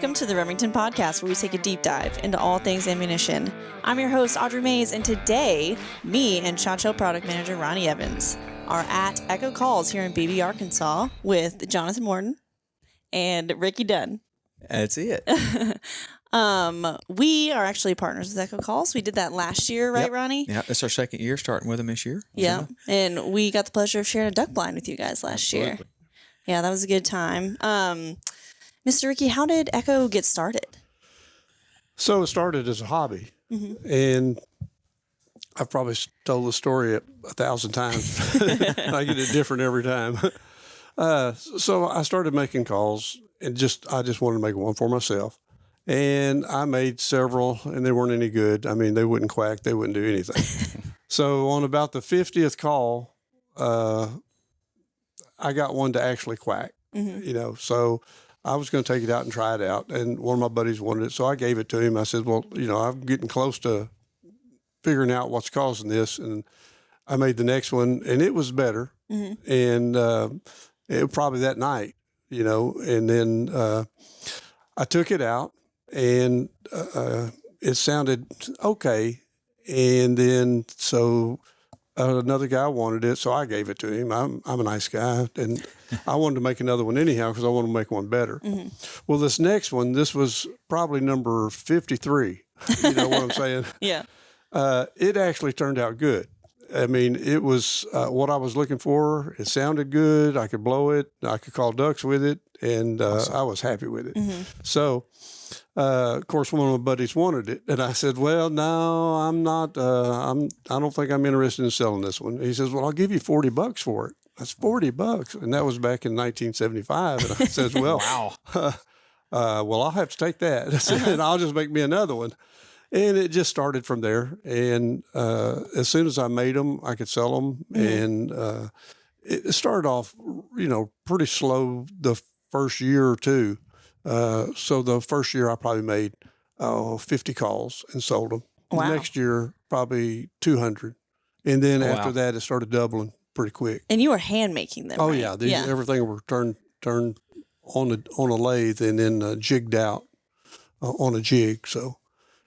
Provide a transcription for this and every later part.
Welcome to the Remington Podcast, where we take a deep dive into all things ammunition. I'm your host, Audrey Mays, and today, me and Shot Show Product Manager Ronnie Evans are at Echo Calls here in Beebe, Arkansas with Jonathan Mortin and Ricky Dunn. That's it. We are actually partners with Echo Calls. We did that last year, right, Yep. Ronnie? Yeah, it's our second year starting with them this year. Yeah, and we got the pleasure of sharing a duck blind with you guys last year. Yeah, that was a good time. Mr. Ricky, how did Echo get started? So it started as a hobby, and I've probably told the story 1,000 times. I get it different every time. So I started making calls, and I just wanted to make one for myself. And I made several, and they weren't any good. I mean, they wouldn't quack. They wouldn't do anything. So on about the 50th call, I got one to actually quack, so I was going to take it out and try it out. And one of my buddies wanted it. So I gave it to him. I said, well, I'm getting close to figuring out what's causing this. And I made the next one, and it was better. And it was probably that night, and then I took it out, and it sounded okay. And then so another guy wanted it, so I gave it to him. I'm a nice guy, and I wanted to make another one anyhow because I wanted to make one better. Well, this next one, this was probably number 53. You know what I'm saying? Yeah. It actually turned out good. I mean, it was what I was looking for. It sounded good. I could blow it. I could call ducks with it, and awesome. I was happy with it. So, of course, one of my buddies wanted it, and I said, "Well, no, I'm not. I don't think I'm interested in selling this one." He says, "Well, I'll give you $40 for it." That's $40, and that was back in 1975. And I says, "Well, Wow. Well, I'll have to take that." I said, and I'll just make me another one. And it just started from there. And as soon as I made them, I could sell them. And it started off, pretty slow the first year or two. So the first year I probably made 50 calls and sold them. Wow. The next year, probably 200. And then after that, it started doubling pretty quick. And you were hand making them, right? Yeah. Everything were turned on a lathe and then jigged out on a jig. So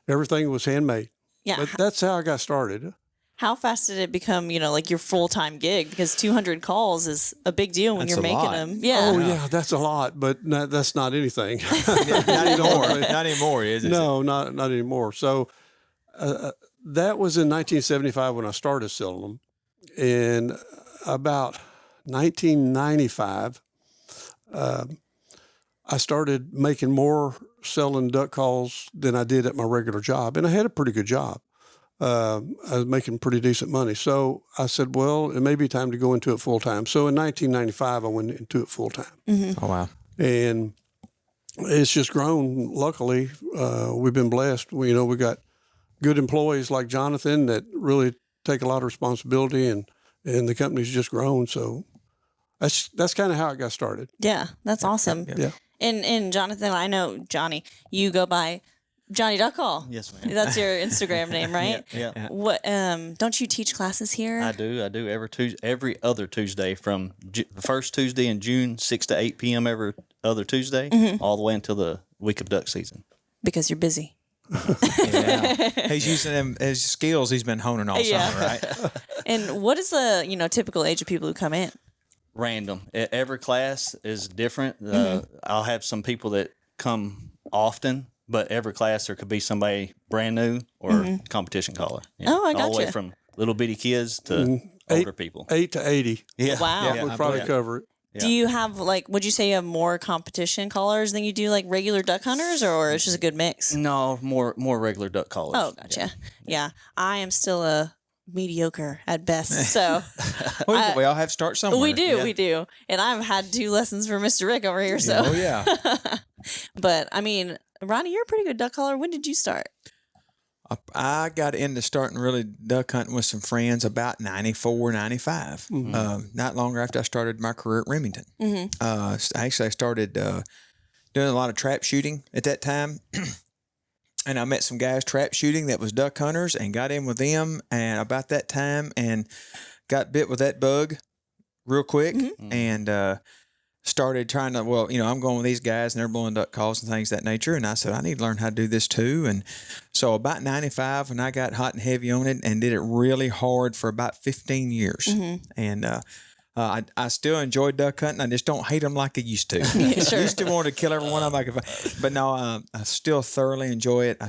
everything was handmade. Yeah. But that's how I got started. How fast did it become, like your full-time gig? Because 200 calls is a big deal when That's you're a making lot. them. Yeah. Oh, yeah, that's a lot, but that's not anything. Not anymore. Not anymore, is it? No, not anymore. So that was in 1975 when I started selling them. And about 1995, I started making more selling duck calls than I did at my regular job. And I had a pretty good job. I was making pretty decent money. So I said, well, it may be time to go into it full time. So in 1995, I went into it full time. Oh, wow. And it's just grown. Luckily, we've been blessed. We got good employees like Jonathan that really take a lot of responsibility, and the company's just grown. So that's kind of how it got started. Yeah, that's awesome. Yeah. And Jonathan, I know, Johnny, you go by Johnny Duck Call. Yes, ma'am. That's your Instagram name, right? Yeah. What? Don't you teach classes here? I do every other Tuesday from the first Tuesday in June, 6 to 8 p.m. every other Tuesday, all the way until the week of duck season. Because you're busy. Yeah. He's using them as skills he's been honing all summer, right? And what is the typical age of people who come in? Random. Every class is different. I'll have some people that come often, but every class there could be somebody brand new or competition caller. Oh, I All the way gotcha. from little bitty kids to older people. 8 to 80. Yeah. Wow. Yeah, We'll probably cover it. Do you have would you say you have more competition callers than you do regular duck hunters, or it's just a good mix? No, more regular duck callers. Oh, gotcha. Yeah. I am still a mediocre at best. So We all have to start somewhere. we do. And I've had 2 lessons from Mr. Rick over here. So, Oh, yeah. But I mean, Ronnie, you're a pretty good duck caller. When did you start? I got into starting really duck hunting with some friends about 94, 95. Not longer after I started my career at Remington. Actually, I started doing a lot of trap shooting at that time. And I met some guys trap shooting that was duck hunters and got in with them. And about that time and got bit with that bug real quick. And started trying to, well, I'm going with these guys and they're blowing duck calls and things of that nature. And I said, I need to learn how to do this too. And so about 95, when I got hot and heavy on it and did it really hard for about 15 years. And I still enjoy duck hunting. I just don't hate them like I used to. Sure. I used to want to kill every one of them. But no, I still thoroughly enjoy it.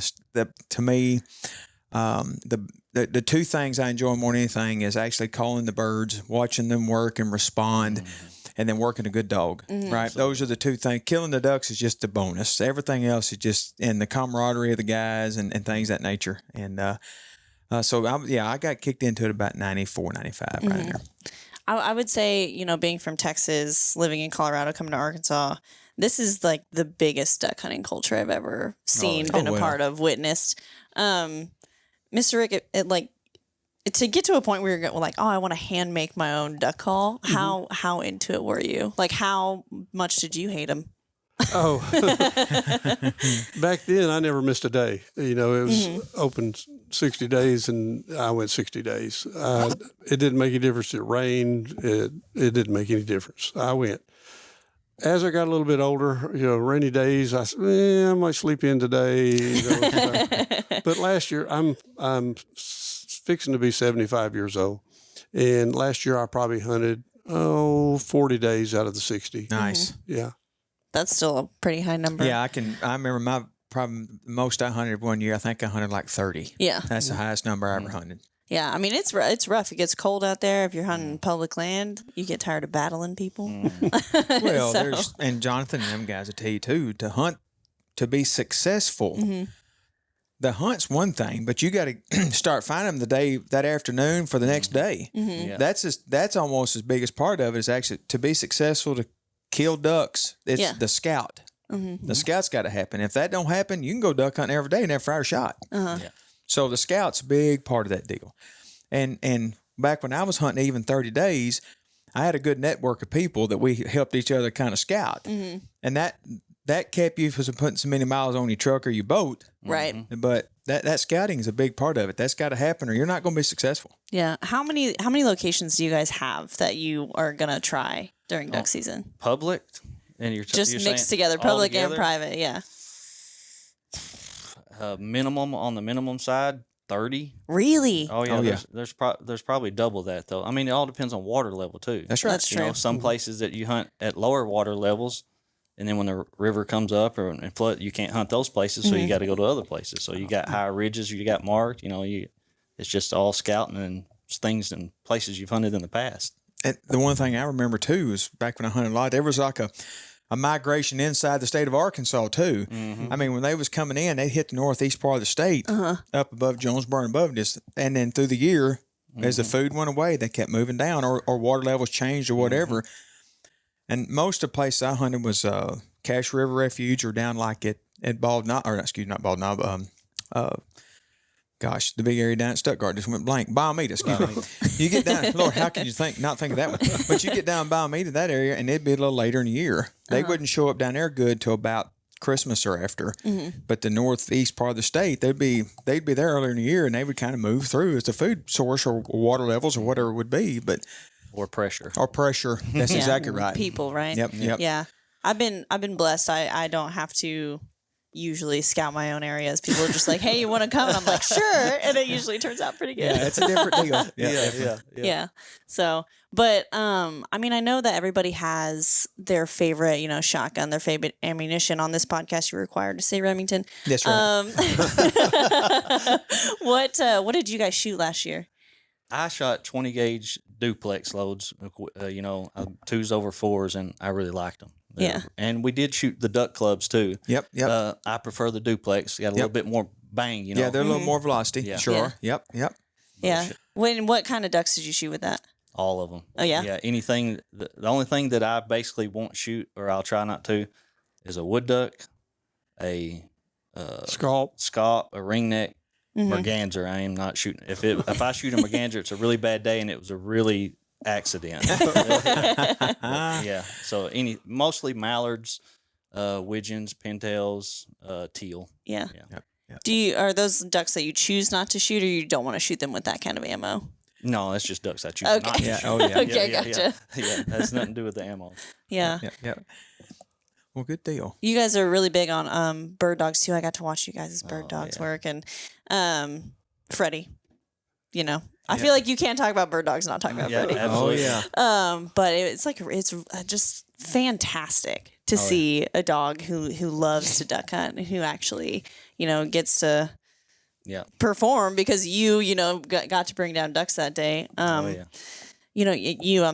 To me, the two things I enjoy more than anything is actually calling the birds, watching them work and respond, and then working a good dog, right? Those are the two things. Killing the ducks is just a bonus. Everything else is just in the camaraderie of the guys and things of that nature. And so, I got kicked into it about 94, 95 right there. I would say, being from Texas, living in Colorado, coming to Arkansas, this is like the biggest duck hunting culture I've ever seen, been a part of, witnessed. Mr. Rick, to get to a point where you're like, oh, I want to hand make my own duck call. How into it were you? Like, how much did you hate them? Oh, back then I never missed a day. It was open 60 days and I went 60 days. It didn't make any difference. It rained. It didn't make any difference. I went. As I got a little bit older, rainy days, I said, I might sleep in today. But last year, I'm fixing to be 75 years old. And last year I probably hunted, 40 days out of the 60. Nice. Yeah. That's still a pretty high number. Yeah, I remember most I hunted one year. I think I hunted like 30. Yeah. That's the highest number I ever hunted. Yeah, I mean, it's rough. It gets cold out there. If you're hunting public land, you get tired of battling people. Well, and Jonathan and them guys will tell you too, to hunt, to be successful, the hunt's one thing, but you got to start finding them that afternoon for the next day. Yeah. That's almost as big as part of it is actually to be successful to kill ducks. It's the scout. The scout's got to happen. If that don't happen, you can go duck hunting every day and never fire a shot. Yeah. So the scout's a big part of that deal. And back when I was hunting even 30 days, I had a good network of people that we helped each other kind of scout. And that kept you from putting so many miles on your truck or your boat. Right. But that scouting is a big part of it. That's got to happen or you're not going to be successful. Yeah. How many locations do you guys have that you are going to try during duck season? Public? And you're mixed together, public and private. Yeah. Minimum on the minimum side, 30. Really? Oh yeah. There's probably double that though. I mean, it all depends on water level too. That's right. That's true. Some places that you hunt at lower water levels, and then when the river comes up and flood, you can't hunt those places, so you got to go to other places. So you got higher ridges, you got marked. It's just all scouting and things and places you've hunted in the past. And the one thing I remember too is back when I hunted a lot, there was like a migration inside the state of Arkansas too. I mean, when they was coming in, they hit the northeast part of the state, up above Jonesboro and above this, and then through the year, as the food went away, they kept moving down, or water levels changed or whatever. And most of the places I hunted was Cache River Refuge, or down like at Bald Knob, or excuse me, not Bald Knob, gosh, the big area down at Stuttgart just went blank. Biomeda, excuse me. You get down, Lord, how can you not think of that one? But you get down Biomeda, that area, and it'd be a little later in the year. They wouldn't show up down there good till about Christmas or after. But the northeast part of the state, they'd be there earlier in the year, and they would kind of move through as the food source or water levels or whatever it would be. Or pressure. That's exactly right. People, right? Yep. Yeah. I've been blessed. I don't have to usually scout my own areas. People are just like, hey, you want to come? And I'm like, sure. And it usually turns out pretty good. Yeah, it's a different deal. Yeah. So, but, I mean, I know that everybody has their favorite, shotgun, their favorite ammunition. On this podcast, you're required to say Remington. That's right. What did you guys shoot last year? I shot 20 gauge duplex loads, 2s over 4s, and I really liked them. Yeah. And we did shoot the duck clubs too. Yep. I prefer the duplex. Got a little bit more bang, Yeah, they're a little more velocity. Yeah. Sure. Yeah. Yep. Yeah. What kind of ducks did you shoot with that? All of them. Oh, yeah? Yeah, anything. The only thing that I basically won't shoot, or I'll try not to, is a wood duck, a Scalp, a ringneck, merganser. I am not shooting. If I shoot a merganser, it's a really bad day, and it was a really accident. Yeah. So mostly mallards, widgeons, pintails, teal. Yeah. Yep. Are those ducks that you choose not to shoot, or you don't want to shoot them with that kind of ammo? No, that's just ducks I choose Okay. not to Yeah. shoot. Oh yeah. Okay, gotcha. Yeah, has nothing to do with the ammo. Yeah. Yeah. Well, good deal. You guys are really big on bird dogs too. I got to watch you guys' bird dogs work, and Freddie. You know, I feel like you can't talk about bird dogs and not talk about Yeah, Freddie. absolutely. Oh yeah. But it's just fantastic to see a dog who loves to duck hunt and who actually gets to perform because you got to bring down ducks that day. I'm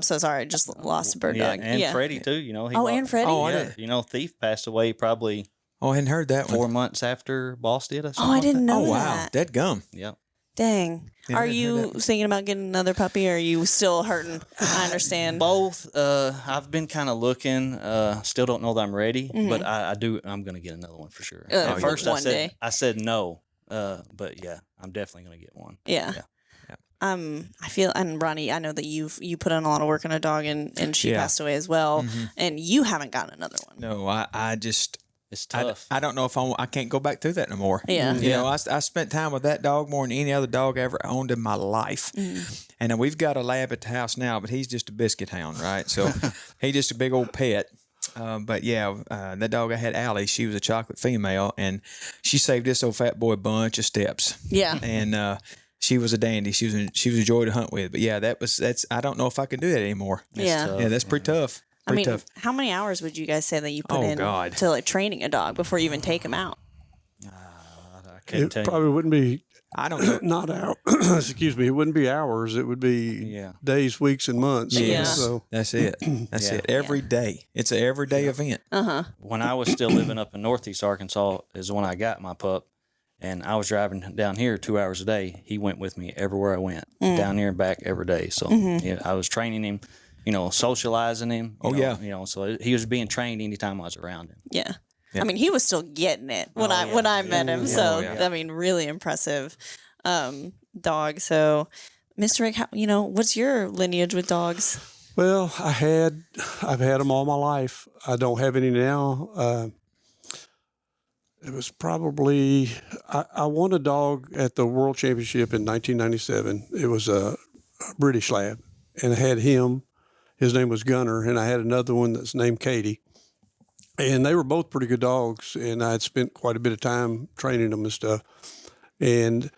so sorry, I just lost a bird dog. And Freddie too. He and Freddie. Oh, yeah. Thief passed away probably Oh, I hadn't heard that 4 one. months after Boss did. Or I didn't know Oh wow, that. dead gum. Yeah. Dang. Yeah, Are I heard you thinking about getting another puppy, or are you still hurting? I understand. Both. I've been kind of looking. Still don't know that I'm ready, but I do. I'm going to get another one for sure. At first, one day. I said no, but yeah, I'm definitely going to get one. Yeah. I feel, and Ronnie, I know that you put in a lot of work on a dog, and she passed away as well, and you haven't gotten another one. No, I just. It's tough. I don't know if I can't go back through that no more. Yeah. You know, I spent time with that dog more than any other dog I ever owned in my life. And we've got a lab at the house now, but he's just a biscuit hound, right? So he's just a big old pet. But yeah, that dog I had, Allie, she was a chocolate female, and she saved this old fat boy a bunch of steps. Yeah. And she was a dandy. She was a joy to hunt with. But yeah, that's I don't know if I can do that anymore. Yeah. Yeah, that's pretty tough. I mean, tough. how many hours would you guys say that you put in God. to like training a dog before you even take him out? I can't It tell you. probably wouldn't be I don't know. not hours. Excuse me. It wouldn't be hours. It would be days, weeks, and months. Yeah. So That's it. That's Yeah. it. Every day. It's an everyday event. When I was still living up in Northeast Arkansas is when I got my pup, and I was driving down here 2 hours a day. He went with me everywhere I went, down here and back every day. So I was training him, socializing him. So he was being trained anytime I was around him. Yeah. I mean, he was still getting it when I met him. So I mean, really impressive dog. So, Mr. Rick, what's your lineage with dogs? well, I've had them all my life. I don't have any now. It was probably I won a dog at the World Championship in 1997. It was a British lab, and I had him. His name was Gunner, and I had another one that's named Katie. And they were both pretty good dogs, and I had spent quite a bit of time training them and stuff. And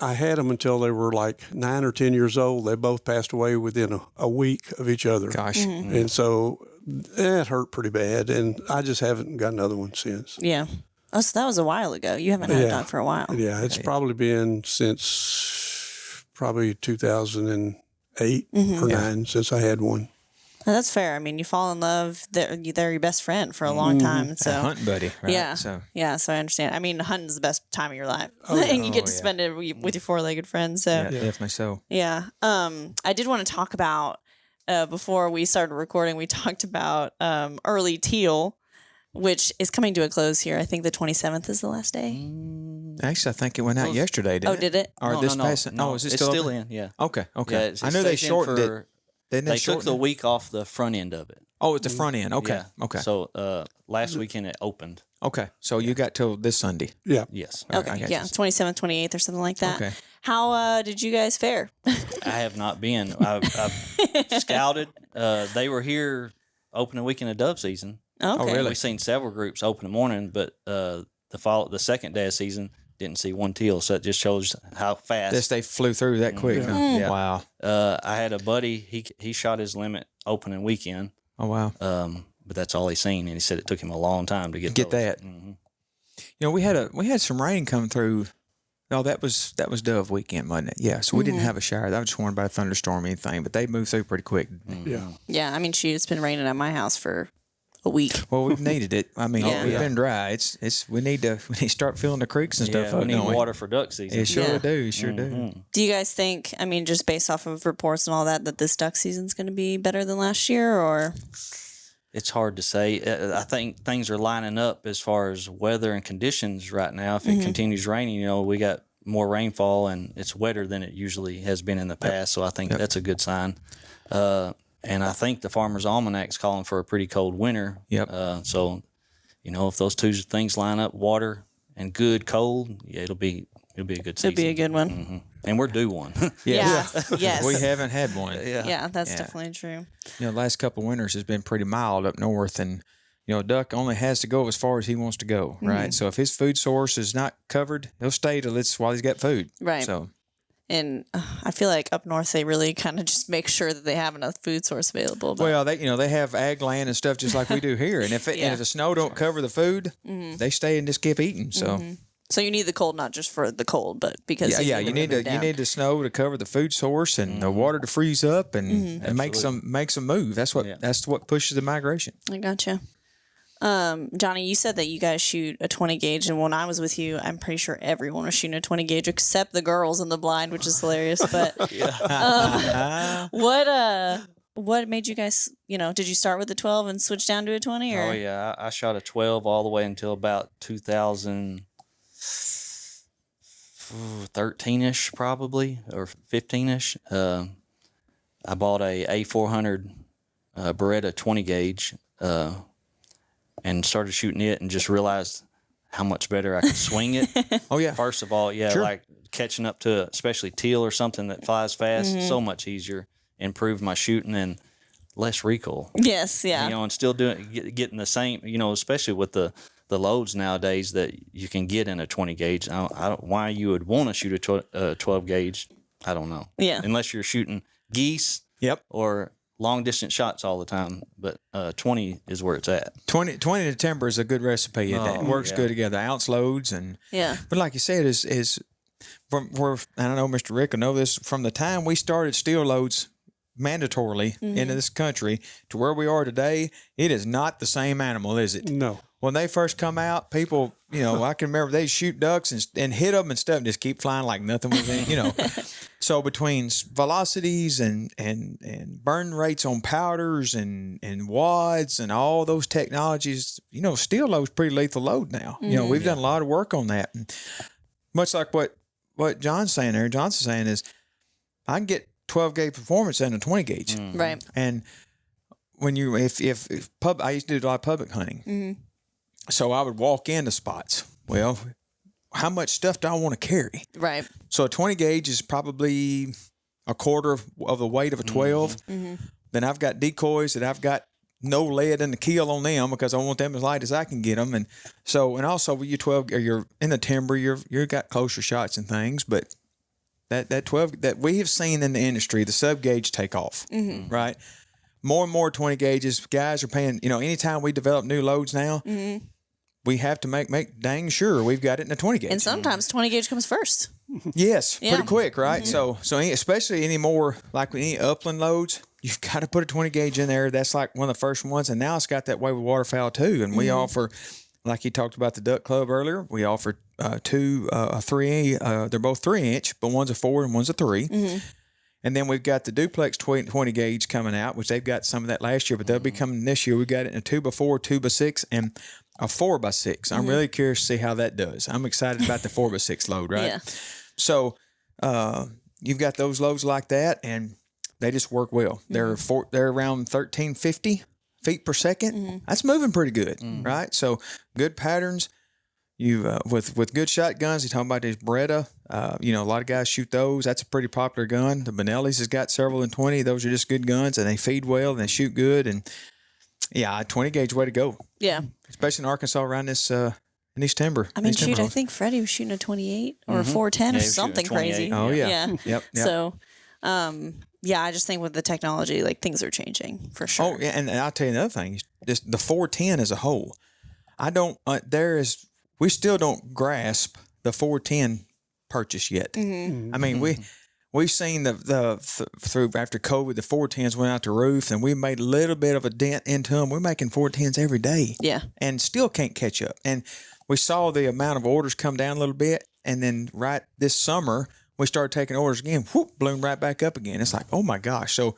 I had them until they were like 9 or 10 years old. They both passed away within a week of each other. Gosh. And so it hurt pretty bad, and I just haven't got another one since. Yeah. Oh, so that was a while ago. You haven't had a dog for a while. Yeah, it's probably been since probably 2008 or 9 since I had one. Well, that's fair. I mean, you fall in love. They're your best friend for a long time. So A hunting buddy, right? yeah, So So I understand. I mean, hunting's the best time of your life, and you get to spend it with your four-legged friends. So yeah, definitely so. yeah. I did want to talk about before we started recording. We talked about early teal, which is coming to a close here. I think the 27th is the last day. Actually, I think it went out yesterday, didn't it? Oh, did it? Or No, this no, past? no. Oh, is it It's still still open? in? Yeah. Okay, okay. Yeah, I know they stays in shortened it. for- Didn't They took the shorten it? week off the front end of it. Oh, it's the front end. Okay, Yeah. okay, So last weekend it opened. okay. So you got till this Sunday. Yeah. Yes. All right, I Okay, got yeah, you. 27th, 28th, or something like that. Okay. How did you guys fare? I have not been. I've scouted. They were here opening weekend of dove season. Okay. really? We've seen several groups open in the morning, but the second day of season didn't see one teal. So it just shows how fast. This they flew through that quick. Huh? Yeah. Wow. I had a buddy. He shot his limit opening weekend. Oh wow. But that's all he seen, and he said it took him a long time to get those. that. Mhm. You know, we had some rain come through. Oh, that was dove weekend, wasn't it? Yeah. So we didn't have a shower. That was just warned by a thunderstorm or anything, but they moved through pretty quick. Yeah. Yeah, I mean, shoot, it's been raining at my house for a week. Well, we've needed it. I mean, Yeah. we've been dry. It's we need to start filling the creeks and stuff Yeah, we up. need don't we? water for duck season. It sure Yeah. do. Sure do. Mhm. Do you guys think, I mean, just based off of reports and all that this duck season's going to be better than last year, or? It's hard to say. I think things are lining up as far as weather and conditions right now. If it continues raining, we got more rainfall and it's wetter than it usually has been in the past. So I think that's a good sign. And I think the Farmer's Almanac's calling for a pretty cold winter. Yep. So, if those two things line up, water and good cold, yeah, it'll be It'll be a good season. It'd be a good one. Mm-hmm. And we're due one. Yeah. Yes. We haven't had one. Yeah, that's definitely true. You know, the last couple of winters has been pretty mild up north, and you know, a duck only has to go as far as he wants to go, right? So if his food source is not covered, he'll stay till it's while he's got food. Right. So And I feel like up north they really kind of just make sure that they have enough food source available. But well, they have ag land and stuff just like we do here, and if the snow don't cover the food, they stay and just keep eating. So. So you need the cold not just for the cold, but because you need the snow to cover the food source and the water to freeze up and make some move. That's what pushes the migration. I gotcha. Johnny, you said that you guys shoot a 20 gauge, and when I was with you, I'm pretty sure everyone was shooting a 20 gauge except the girls in the blind, which is hilarious. But what made you guys? Did you start with the 12 and switch down to a 20? Or? Oh yeah, I shot a 12 all the way until about 2013ish, probably, or 15ish. I bought a A400 Beretta 20 gauge. And started shooting it and just realized how much better I could swing it. Oh, yeah. First of all, like catching up to especially teal or something that flies fast, so much easier. Improved my shooting and less recoil. Yes, yeah. And still getting the same, especially with the loads nowadays that you can get in a 20 gauge. I don't why you would want to shoot a 12 gauge, I don't know. Yeah. Unless you're shooting geese. Yep. Or long distance shots all the time, but 20 is where it's at. 20 to timber is a good recipe. It works good together. Ounce loads but like you said, is from where, and I know Mr. Rick will know this, from the time we started steel loads mandatorily into this country to where we are today, it is not the same animal, is it? No. When they first come out, people, I can remember they shoot ducks and hit them and stuff and just keep flying like nothing was in, So between velocities and burn rates on powders and wads and all those technologies, steel load's pretty lethal load now. We've done a lot of work on that. And much like what John's saying there, Johnson's saying is I can get 12 gauge performance in a 20 gauge. Right. And when I used to do a lot of public hunting. So I would walk into spots. Well, how much stuff do I want to carry? Right. So a 20 gauge is probably a quarter of the weight of a 12. Then I've got decoys that I've got no lead in the keel on them because I want them as light as I can get them. And also with your 12, or you're in the timber, you've got closer shots and things, but that 12 that we have seen in the industry, the sub gauge take off, right? More and more 20 gauges, guys are paying, anytime we develop new loads now, we have to make dang sure we've got it in a 20 gauge. And sometimes 20 gauge comes first. Yes, pretty quick, right? So especially any more, like any upland loads, you've got to put a 20 gauge in there. That's like one of the first ones. And now it's got that way with waterfowl too. And we offer, like you talked about the duck club earlier, we offer two, 3, they're both 3-inch, but one's a 4 and one's a 3. And then we've got the duplex 20 gauge coming out, which they've got some of that last year, but they'll be coming this year. We got it in a 2x4, 2x6, and a 4x6. I'm really curious to see how that does. I'm excited about the 4x6 load, right? Yeah. So you've got those loads like that, and they just work well. They're around 1350 feet per second. That's moving pretty good, right? So good patterns. You with good shotguns, you're talking about these Beretta. A lot of guys shoot those. That's a pretty popular gun. The Benelli's has got several in 20. Those are just good guns, and they feed well and they shoot good. And 20 gauge way to go. Yeah, especially in Arkansas around this in these timber. I mean, I think Freddie was shooting a 28 or a 410 or something crazy. Oh yeah. Yep. So, I just think with the technology, like things are changing for sure. Oh yeah, and I'll tell you another thing. Just the 410 as a whole. We still don't grasp the 410 purchase yet. I mean, we've seen through after COVID, the 410s went out the roof, and we made a little bit of a dent into them. We're making 410s every day, and still can't catch up. And we saw the amount of orders come down a little bit, and then right this summer we started taking orders again. Whoop, bloom right back up again. It's like, oh my gosh! So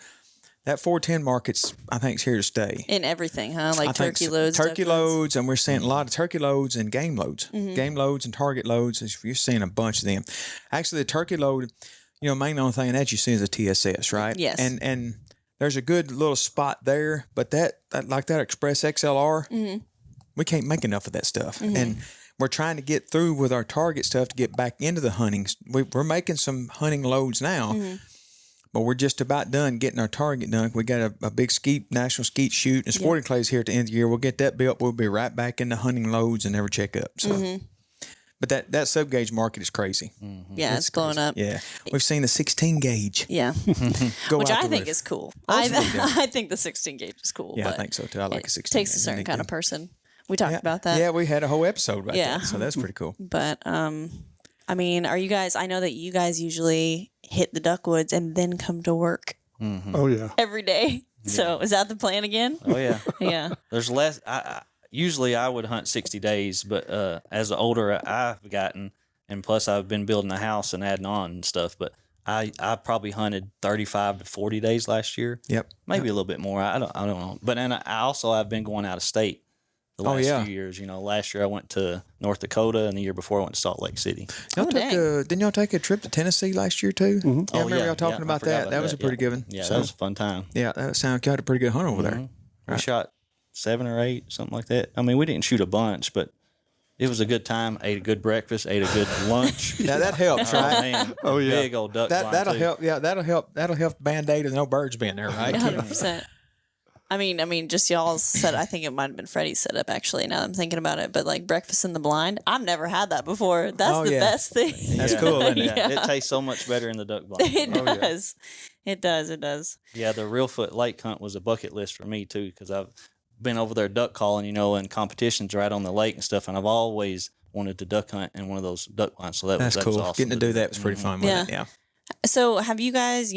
that 410 market's, I think, is here to stay. In everything, huh? Like turkey loads. Turkey loads, and we're seeing a lot of turkey loads and game loads. Game loads and target loads. You're seeing a bunch of them. Actually, the turkey load, main only thing that you see is a TSS, right? Yes. And there's a good little spot there, but that like that Express XLR, we can't make enough of that stuff. And we're trying to get through with our target stuff to get back into the hunting. We're making some hunting loads now, but we're just about done getting our target done. We got a big national skeet shoot and sporting clays here at the end of the year. We'll get that built. We'll be right back into hunting loads and never check up. So. But that sub gauge market is crazy. Yeah, it's blowing up. Yeah, we've seen the 16 gauge. Yeah, which I think is cool. I think the 16 gauge is cool. Yeah, but I think so too. I like a 16. Takes a certain kind of person. We talked about that. Yeah, we had a whole episode about that. So that's pretty cool. But I mean, are you guys? I know that you guys usually hit the duck woods and then come to work. Oh yeah, every day. Yeah. So is that the plan again? Oh yeah, yeah. There's less. Usually I would hunt 60 days, but as the older I've gotten, and plus I've been building a house and adding on and stuff, but I probably hunted 35 to 40 days last year. Yep. Maybe a little bit more. I don't know. But then I've been going out of state the last few years. You know, last year I went to North Dakota, and the year before I went to Salt Lake City. Didn't y'all take a trip to Tennessee last year too? Yeah, I remember y'all talking about that. That was a pretty good one. Yeah, that was a fun time. Yeah, that sounded like you had a pretty good hunt over there. Right. We shot 7 or 8, something like that. I mean, we didn't shoot a bunch, but it was a good time. Ate a good breakfast. Ate a good lunch. Yeah, that helps, right? Man, oh yeah, big old duck. That'll help. Yeah, that'll help Band-Aid with no birds being there, right? 100%. I mean, just y'all's set. I think it might have been Freddie's setup actually. Now that I'm thinking about it, but like breakfast in the blind, I've never had that before. That's the best thing. That's cool, isn't it? Yeah. It tastes so much better in the duck blind. It does. It does. It does. Yeah, the Reelfoot Lake hunt was a bucket list for me too, because I've been over there duck calling, and competitions right on the lake and stuff, and I've always wanted to duck hunt in one of those duck blinds. So that was cool. awesome. Getting to do that was pretty fun. Wasn't it? Yeah. So have you guys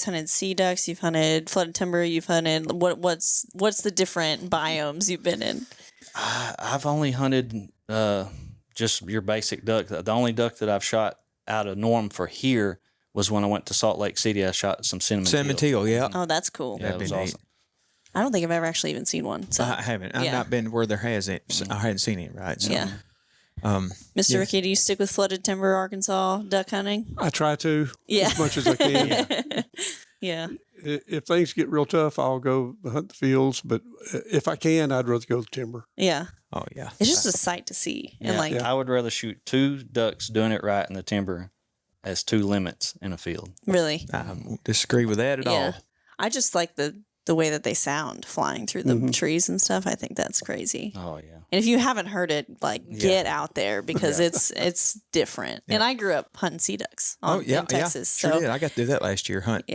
hunted sea ducks? You've hunted flooded timber. You've hunted what's the different biomes you've been in? I've only hunted just your basic duck. The only duck that I've shot out of norm for here was when I went to Salt Lake City. I shot some cinnamon teal. Yeah. Oh, that's cool. Yeah, that was awesome. I don't think I've ever actually even seen one. So. I haven't. I've not been where there has it. I hadn't seen it, right? So, yeah. Mr. Ricky, do you stick with flooded timber, Arkansas duck hunting? I try to as much as I can. Yeah. If things get real tough, I'll go hunt the fields. But if I can, I'd rather go to timber. Yeah. Oh yeah. It's just a sight to see, and I would rather shoot 2 ducks doing it right in the timber as 2 limits in a field. Really. I don't disagree with that at all. I just like the way that they sound flying through the trees and stuff. I think that's crazy. Oh yeah. And if you haven't heard it, get out there because it's different. Yeah. And I grew up hunting sea ducks in Texas. Sure did. I got to do that last year. Hunt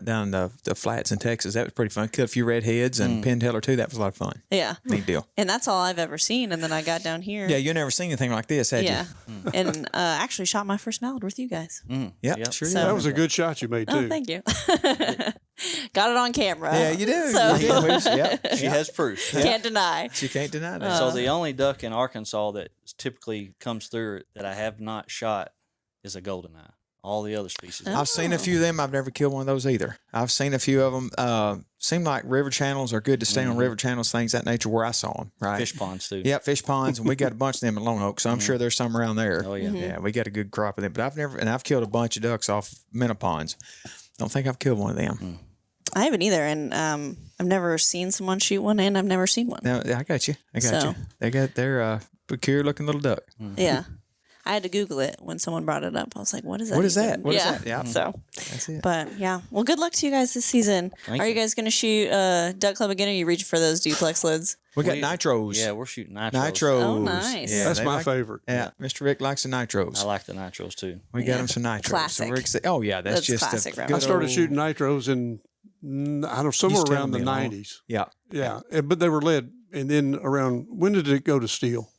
down the flats in Texas. That was pretty fun. Killed a few redheads and pintail or 2. That was a lot of fun. Yeah. Neat deal. And that's all I've ever seen. And then I got down here. Yeah, you never seen anything like this, had you? And actually shot my first mallard with you guys. Yeah, sure did. That was a good shot you made too. Oh, thank you. Got it on camera. Yeah, you do. So. She has proof. Can't deny. She can't deny that. So the only duck in Arkansas that typically comes through that I have not shot is a goldeneye. All the other species. I've seen a few of them. I've never killed one of those either. I've seen a few of them. Seem like river channels are good to stay on river channels, things that nature where I saw them, right? Fish ponds, too. Yeah, fish ponds. And we got a bunch of them in Lone Oak, so I'm sure there's some around there. Oh, yeah. Yeah, we got a good crop of them. But I've killed a bunch of ducks off minnow ponds. Don't think I've killed one of them. I haven't either, and I've never seen someone shoot one, and I've never seen one. No, I got you. They're peculiar looking little duck. Yeah. I had to Google it when someone brought it up. I was like, what is that? What is that? What is that? Yeah. So that's it. But yeah. Well, good luck to you guys this season. Are you guys going to shoot Duck Club again, or are you reaching for those duplex lids? We got nitros. Yeah, we're shooting nitros. Nitros. Oh, nice. Yeah, that's my favorite. Yeah, Mr. Rick likes the nitros. I like the nitros too. We got him some nitros. Classic. So Rick said, oh yeah, that's just classic. I started shooting nitros in somewhere around the 90s. Yeah. Yeah, but they were lead. And then when did it go to steel?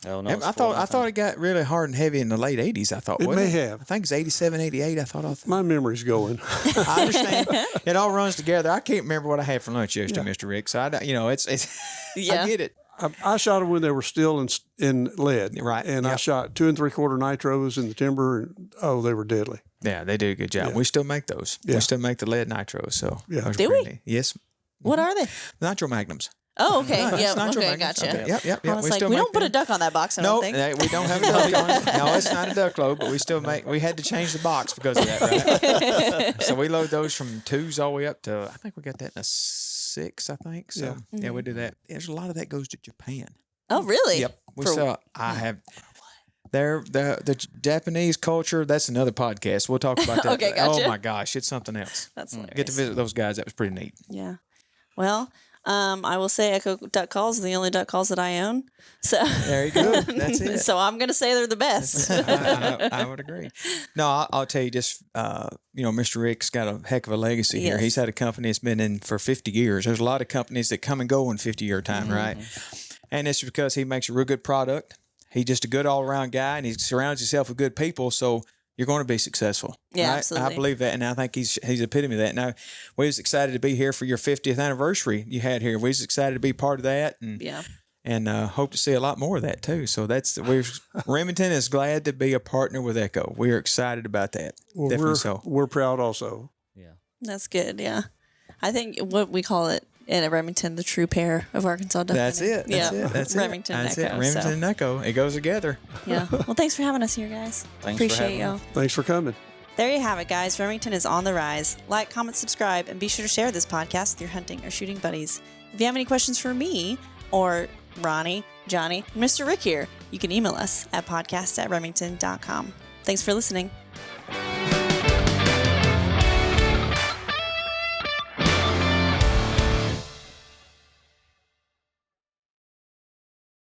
Oh, no, I thought it got really hard and heavy in the late 80s. I thought it may have. I think it's 87, 88. I thought. My memory's going. I understand. It all runs together. I can't remember what I had for lunch yesterday, Mr. Rick. So it's I get it. I shot them when they were still in lead. Right. And I shot 2 3/4 nitros in the timber. And, they were deadly. Yeah, they do a good job. Yeah. We still make those. Yeah. We still make the lead nitros. So do we? neat. Yes. What are they? Nitro Magnums. Oh, okay. It's Yeah. nitro Okay. Magnums. Gotcha. Okay. Yep. I was like, we don't put a duck on that box. I don't think. No, we don't have a duck on it. No, it's not a duck load, but we still make. We had to change the box because of that, right? So we load those from 2s all the way up to. I think we got that in a 6. I think so. Yeah, we do that. There's a lot of that goes to Japan. Oh, really? Yep. We sell. I have. The Japanese culture. That's another podcast. We'll talk about that. Okay, gotcha. Oh my gosh, it's something else. That's hilarious. Get to visit those guys. That was pretty neat. Yeah. Well, I will say Echo duck calls are the only duck calls that I own. So There you go. That's it. So I'm going to say they're the best. I would agree. No, I'll tell you just, Mr. Rick's got a heck of a legacy here. Yes. He's had a company that's been in for 50 years. There's a lot of companies that come and go in 50-year time, right? And it's because he makes a real good product. He's just a good all-around guy, and he surrounds himself with good people, so you're going to be successful. Yeah, right? absolutely. I believe that, and I think he's epitome of that. Now, we was excited to be here for your 50th anniversary you had here. We was excited to be part of that, and Yeah. and hope to see a lot more of that too. So Remington is glad to be a partner with Echo. We are excited about that. Well, Definitely we're proud also. Yeah. That's good. Yeah. I think what we call it in Remington, the true pair of Arkansas duck That's hunting. it. That's Yeah. it. That's Remington it. and That's Echo. it. Remington and Echo. It goes together. Yeah. Well, thanks for having us here, guys. Thanks for Appreciate having y'all. us. Thanks for coming. There you have it, guys. Remington is on the rise. Like, comment, subscribe, and be sure to share this podcast with your hunting or shooting buddies. If you have any questions for me or Ronnie, Johnny, Mr. Rick here, you can email us at podcast@remington.com. Thanks for listening.